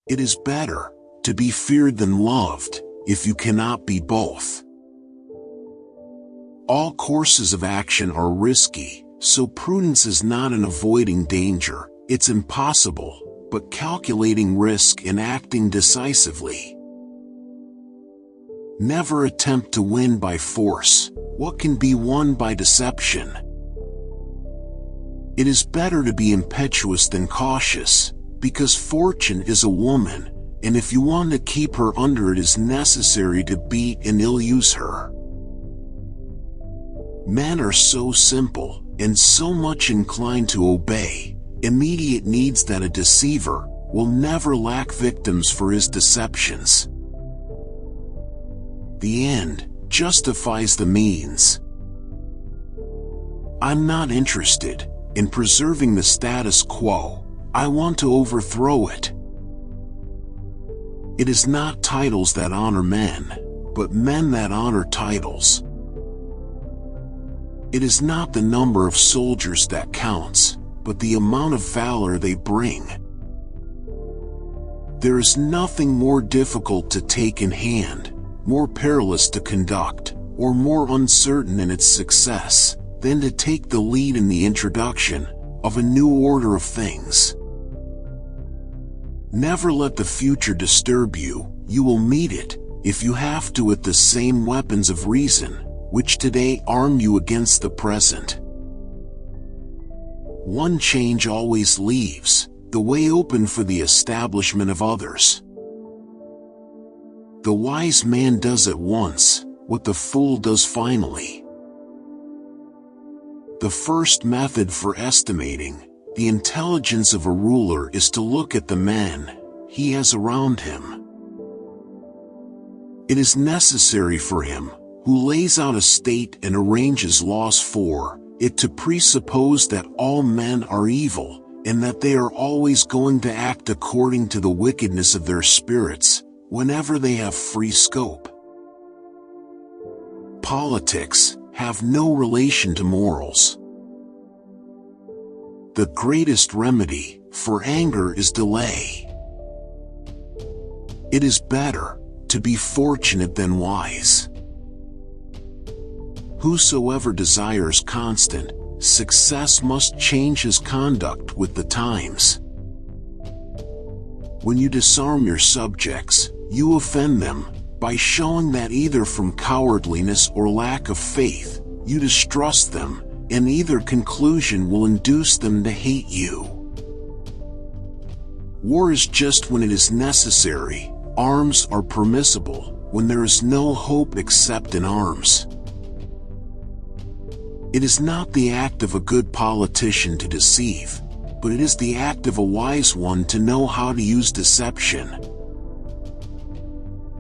It is better to be feared than loved, if you cannot be both. All courses of action are risky, so prudence is not in avoiding danger, it's impossible, but calculating risk and acting decisively. Never attempt to win by force what can be won by deception. It is better to be impetuous than cautious, because fortune is a woman, and if you want to keep her under it is necessary to beat and ill-use her. Men are so simple, and so much inclined to obey immediate needs that a deceiver will never lack victims for his deceptions. The end justifies the means. I'm not interested in preserving the status quo, I want to overthrow it. It is not titles that honor men, but men that honor titles. It is not the number of soldiers that counts, but the amount of valor they bring. There is nothing more difficult to take in hand, more perilous to conduct, or more uncertain in its success, than to take the lead in the introduction of a new order of things. Never let the future disturb you, you will meet it, if you have to, with the same weapons of reason, which today arm you against the present. One change always leaves the way open for the establishment of others. The wise man does at once what the fool does finally. The first method for estimating the intelligence of a ruler is to look at the men he has around him. It is necessary for him who lays out a state and arranges laws for it to presuppose that all men are evil, and that they are always going to act according to the wickedness of their spirits, whenever they have free scope. Politics have no relation to morals. The greatest remedy for anger is delay. It is better to be fortunate than wise. Whosoever desires constant success must change his conduct with the times. When you disarm your subjects, you offend them by showing that either from cowardliness or lack of faith, you distrust them, and either conclusion will induce them to hate you. War is just when it is necessary. Arms are permissible when there is no hope except in arms. It is not the act of a good politician to deceive, but it is the act of a wise one to know how to use deception.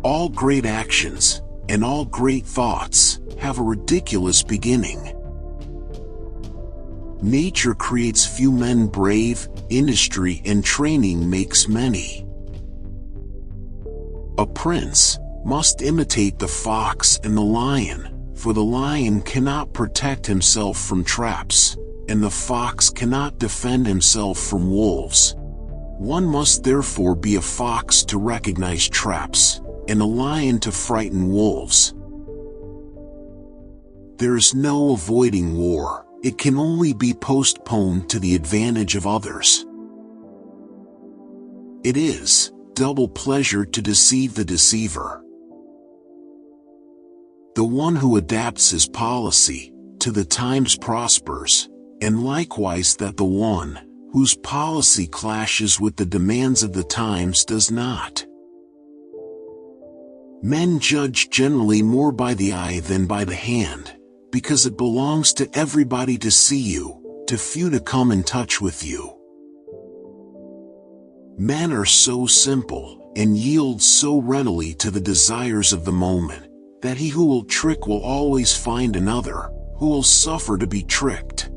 All great actions and all great thoughts have a ridiculous beginning. Nature creates few men brave, industry and training makes many. A prince must imitate the fox and the lion, for the lion cannot protect himself from traps, and the fox cannot defend himself from wolves. One must therefore be a fox to recognize traps, and a lion to frighten wolves. There is no avoiding war, it can only be postponed to the advantage of others. It is double pleasure to deceive the deceiver. The one who adapts his policy to the times prospers, and likewise that the one whose policy clashes with the demands of the times does not. Men judge generally more by the eye than by the hand, because it belongs to everybody to see you, to few to come in touch with you. Men are so simple, and yield so readily to the desires of the moment, that he who will trick will always find another, who will suffer to be tricked.